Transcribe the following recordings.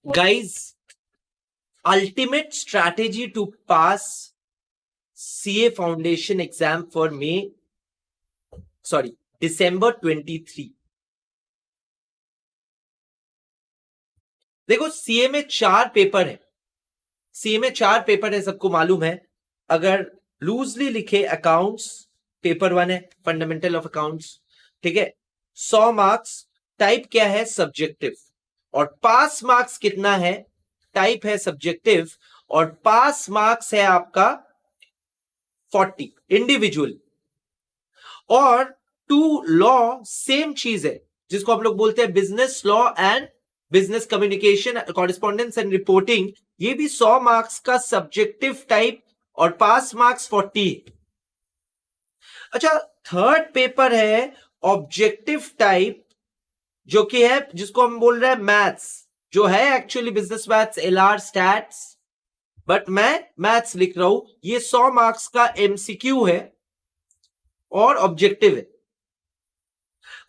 Guys, ultimate strategy to pass CA foundation exam for December 23. देखो CA में 4 paper है। CA में 4 paper है, सबको मालूम है। अगर लूजली लिखे, अकाउंट्स पेपर 1 है, फंडामेंटल ऑफ अकाउंट्स, ठीक है। 100 मार्क्स, टाइप क्या है? सब्जेक्टिव। और पास मार्क्स कितना है? टाइप है सब्जेक्टिव, और पास मार्क्स है आपका 40 इंडिविजुअल। और टू लॉ सेम चीज है, जिसको हम लोग बोलते हैं business law and business communication, correspondence and reporting. ये भी 100 मार्क्स का सब्जेक्टिव टाइप, और पास मार्क्स 40। अच्छा, थर्ड पेपर है ऑब्जेक्टिव टाइप, जो कि है, जिसको हम बोल रहे हैं मैथ्स, जो है actually business maths, LR stats, but मैं मैथ्स लिख रहा हूं। ये 100 मार्क्स का एमसीक्यू है और ऑब्जेक्टिव है।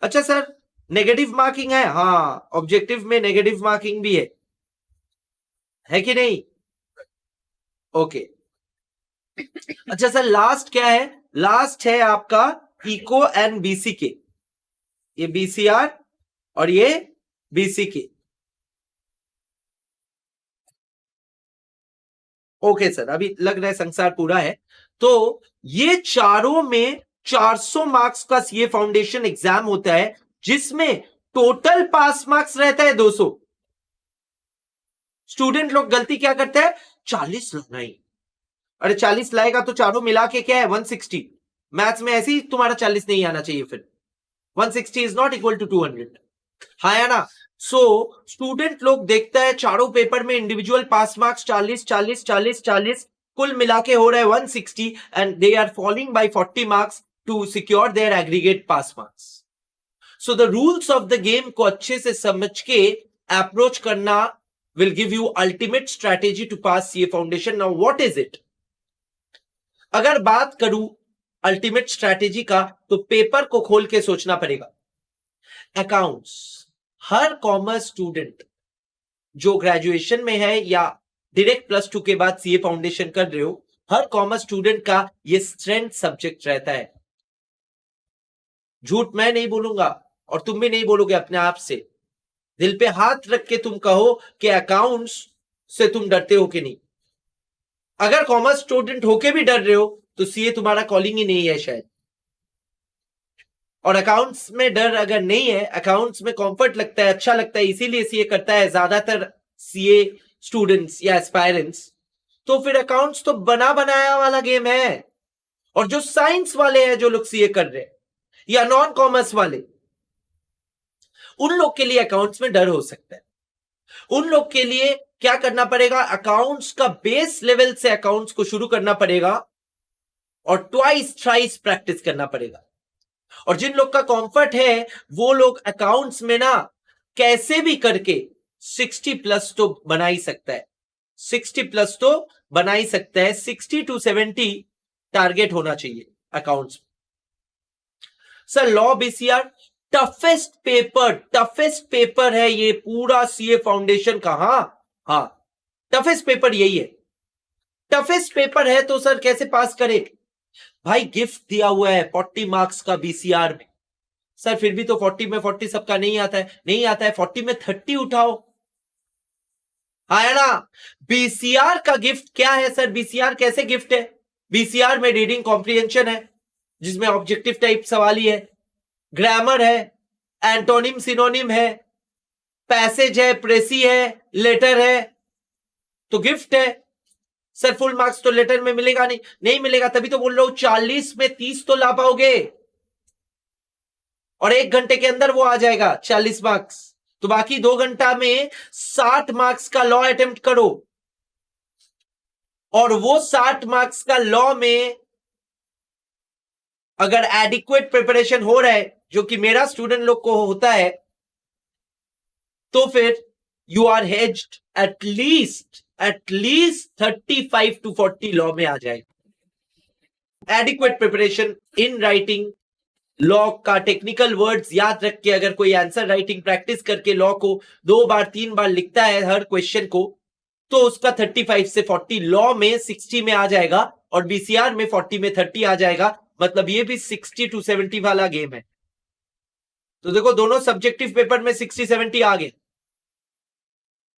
अच्छा सर, नेगेटिव मार्किंग है? हाँ, ऑब्जेक्टिव में नेगेटिव मार्किंग भी है कि नहीं? ओके। अच्छा सर, लास्ट क्या है? लास्ट है आपका इको एंड बीसीके। ये बीसीआर और ये बीसीके। ओके सर, अभी लग रहा है संसार पूरा है। तो ये चारों में 400 मार्क्स का सीए फाउंडेशन एग्जाम होता है, जिसमें टोटल पास मार्क्स रहता है 200। स्टूडेंट लोग गलती क्या करते हैं? 40 लाना ही। अरे 40 लाएगा तो चारों मिला के क्या है? 160। मैथ्स में ऐसे ही तुम्हारा 40 नहीं आना चाहिए फिर। 160 इज नॉट इक्वल टू 200। हाँ या ना? सो स्टूडेंट लोग देखता है चारों पेपर में इंडिविजुअल पास मार्क्स 40 40 40 40, कुल मिला के हो रहा है 160, and they are falling by 40 marks to secure their aggregate pass marks. So the rules of the game को अच्छे से समझ के अप्रोच करना will give you ultimate strategy to pass CA foundation. Now what is it? अगर बात करूं ultimate strategy का, तो पेपर को खोल के सोचना पड़ेगा। अकाउंट्स, हर कॉमर्स स्टूडेंट जो ग्रेजुएशन में है या डायरेक्ट +2 के बाद सीए फाउंडेशन कर रहे हो, हर कॉमर्स स्टूडेंट का ये स्ट्रेंथ सब्जेक्ट रहता है। झूठ मैं नहीं बोलूंगा और तुम भी नहीं बोलोगे अपने आप से। दिल पे हाथ रख के तुम कहो कि अकाउंट्स से तुम डरते हो कि नहीं। अगर कॉमर्स स्टूडेंट होके भी डर रहे हो तो सीए तुम्हारा कॉलिंग ही नहीं है शायद। और अकाउंट्स में डर अगर नहीं है, अकाउंट्स में कंफर्ट लगता है, अच्छा लगता है, इसीलिए सीए करता है ज्यादातर सीए स्टूडेंट्स या एस्पायरेंट्स, तो फिर अकाउंट्स तो बना बनाया वाला गेम है। और जो साइंस वाले हैं, जो लोग सीए कर रहे हैं, या नॉन कॉमर्स वाले, उन लोग के लिए अकाउंट्स में डर हो सकता है। उन लोग के लिए क्या करना पड़ेगा? अकाउंट्स का बेस लेवल से अकाउंट्स को शुरू करना पड़ेगा और ट्वाइस थ्राइस प्रैक्टिस करना पड़ेगा। और जिन लोग का कंफर्ट है, वो लोग अकाउंट्स में ना कैसे भी करके 60+ तो बना ही सकता है। 60+ तो बना ही सकता है। 60 to 70 टारगेट होना चाहिए accounts. Sir, law BCR toughest paper है ये पूरा सीए फाउंडेशन का। हाँ, टफेस्ट पेपर यही है। टफेस्ट पेपर है तो सर कैसे पास करे? भाई गिफ्ट दिया हुआ है 40 मार्क्स का बीसीआर में। सर फिर भी तो 40 में 40 सबका नहीं आता है। नहीं आता है, 40 में 30 उठाओ। हाँ ना? बीसीआर का गिफ्ट क्या है सर? बीसीआर कैसे गिफ्ट है? बीसीआर में रीडिंग कॉम्प्रिहेंशन है, जिसमें ऑब्जेक्टिव टाइप सवाल ही है, ग्रामर है, एंटोनिम सिनोनिम है, पैसेज है, प्रेसी है, लेटर है, तो गिफ्ट है। सर फुल मार्क्स तो लेटर में मिलेगा नहीं। नहीं मिलेगा, तभी तो बोल रहा हूं 40 में 30 तो ला पाओगे, और 1 घंटे के अंदर वो आ जाएगा 40 मार्क्स। तो बाकी 2 घंटा में 60 मार्क्स का लॉ अटेम्प्ट करो, और वो 60 मार्क्स का लॉ में अगर एडिक्वेट प्रिपरेशन हो रहा है, जो कि मेरा स्टूडेंट लोग को होता है, तो फिर you are hedged at least 35 to 40 law में आ जाएगा। Adequate preparation in writing, law का टेक्निकल वर्ड्स याद रख के अगर कोई आंसर राइटिंग प्रैक्टिस करके लॉ को 2 बार 3 बार लिखता है हर क्वेश्चन को, तो उसका 35 से 40 लॉ में 60 में आ जाएगा और बीसीआर में 40 में 30 आ जाएगा। मतलब ये भी 60 to 70 वाला गेम है। तो देखो दोनों सब्जेक्टिव पेपर में 60-70 आ गए।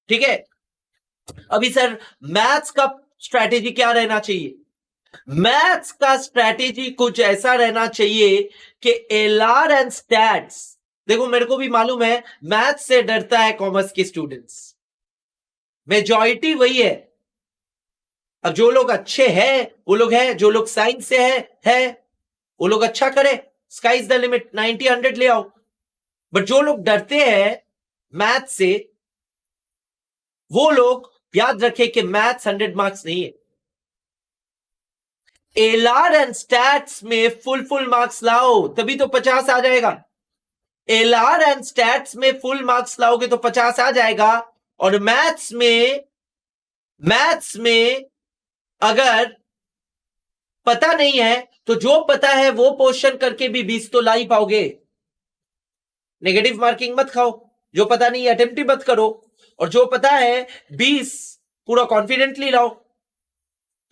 ठीक है, अभी सर मैथ्स का स्ट्रैटेजी क्या रहना चाहिए? मैथ्स का स्ट्रैटेजी कुछ ऐसा रहना चाहिए कि एलआर एंड स्टैट्स, देखो मेरे को भी मालूम है मैथ्स से डरता है कॉमर्स के स्टूडेंट्स, मेजॉरिटी वही है। अब जो लोग अच्छे हैं वो लोग हैं, जो लोग साइंस से है वो लोग अच्छा करे, स्काई इज द लिमिट, 90-100 ले आओ। बट जो लोग डरते हैं मैथ्स से, वो लोग याद रखे कि मैथ्स 100 मार्क्स नहीं है। एलआर एंड स्टैट्स में फुल मार्क्स लाओ तभी तो 50 आ जाएगा। एलआर एंड स्टैट्स में फुल मार्क्स लाओगे तो 50 आ जाएगा। और मैथ्स में अगर पता नहीं है तो जो पता है वो पोर्शन करके भी 20 तो ला ही पाओगे। नेगेटिव मार्किंग मत खाओ, जो पता नहीं अटेम्प्ट ही मत करो, और जो पता है 20 पूरा कॉन्फिडेंटली लाओ।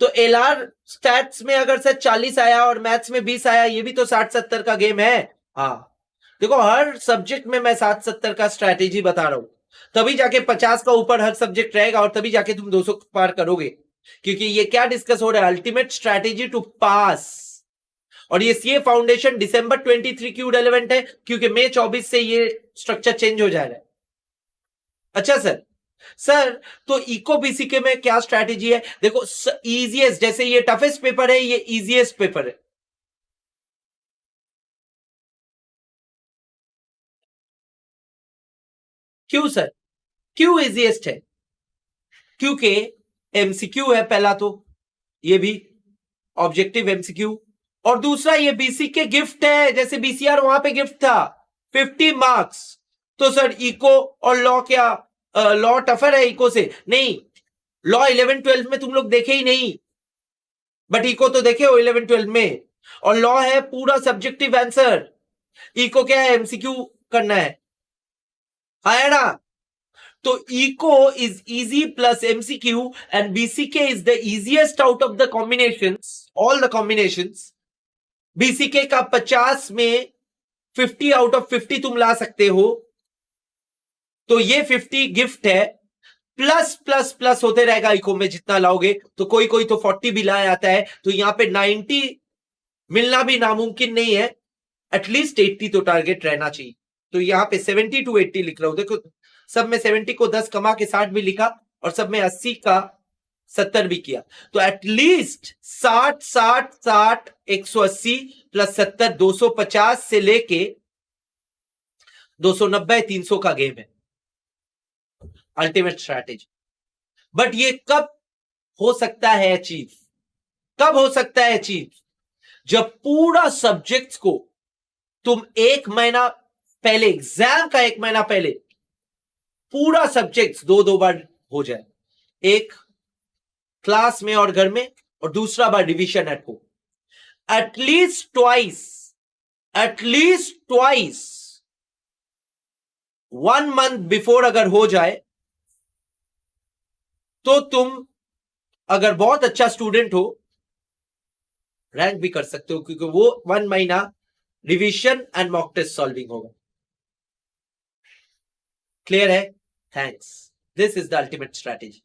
तो एलआर स्टैट्स में अगर से 40 आया और मैथ्स में 20 आया, ये भी तो 60-70 का गेम है। हाँ देखो हर सब्जेक्ट में मैं 60-70 का स्ट्रैटेजी बता रहा हूं, तभी जाके 50 का ऊपर हर सब्जेक्ट रहेगा और तभी जाके तुम 200 पार करोगे। क्योंकि ये क्या डिस्कस हो रहा है, अल्टीमेट स्ट्रैटेजी टू पास। और ये सीए फाउंडेशन दिसंबर 23 क्यों रेलेवेंट है? क्योंकि मई 24 से ये स्ट्रक्चर चेंज हो जा रहा है। अच्छा सर तो इको बीसीके में क्या स्ट्रैटेजी है? देखो इजीएस्ट, जैसे ये टफेस्ट पेपर है, ये इजीएस्ट पेपर है। क्यों सर, क्यों इजीएस्ट है? क्योंकि एमसीक्यू है पहला, तो ये भी ऑब्जेक्टिव एमसीक्यू, और दूसरा ये बीसीके गिफ्ट है, जैसे बीसीआर वहां पे गिफ्ट था 50 मार्क्स। तो सर इको और लॉ क्या, लॉ टफर है इको से? नहीं, लॉ 11-12 में तुम लोग देखे ही नहीं, बट इको तो देखे हो 11-12 में। और लॉ है पूरा सब्जेक्टिव आंसर, इको क्या है, एमसीक्यू करना है ना? तो eco is easy plus MCQ and BCK is the easiest out of the combinations, all the combinations. BCK का 50 में 50 आउट ऑफ 50 तुम ला सकते हो, तो ये 50 गिफ्ट है। प्लस प्लस प्लस होते रहेगा इको में जितना लाओगे, तो कोई कोई तो 40 भी लाया आता है, तो यहां पे 90 मिलना भी नामुमकिन नहीं है, एटलीस्ट 80 तो टारगेट रहना चाहिए। तो यहां पे 70 to 80 लिख रहा हूं, देखो सब में 70 को 10 कमा के 60 भी लिखा, और सब में 80 का 70 भी किया, तो एटलीस्ट 60 180 प्लस 70 250 से लेके 290 300 का गेम है अल्टीमेट स्ट्रैटेजी। बट ये कब हो सकता है अचीव? कब हो सकता है अचीव? जब पूरा सब्जेक्ट्स को तुम 1 महीना पहले, एग्जाम का 1 महीना पहले पूरा सब्जेक्ट्स 2-2 बार हो जाए, एक क्लास में और घर में, और दूसरा बार revision at home. At least twice 1 month before अगर हो जाए, तो तुम अगर बहुत अच्छा स्टूडेंट हो रैंक भी कर सकते हो, क्योंकि वो 1 महीना revision and mock test solving होगा। क्लियर है? Thanks, this is the ultimate strategy.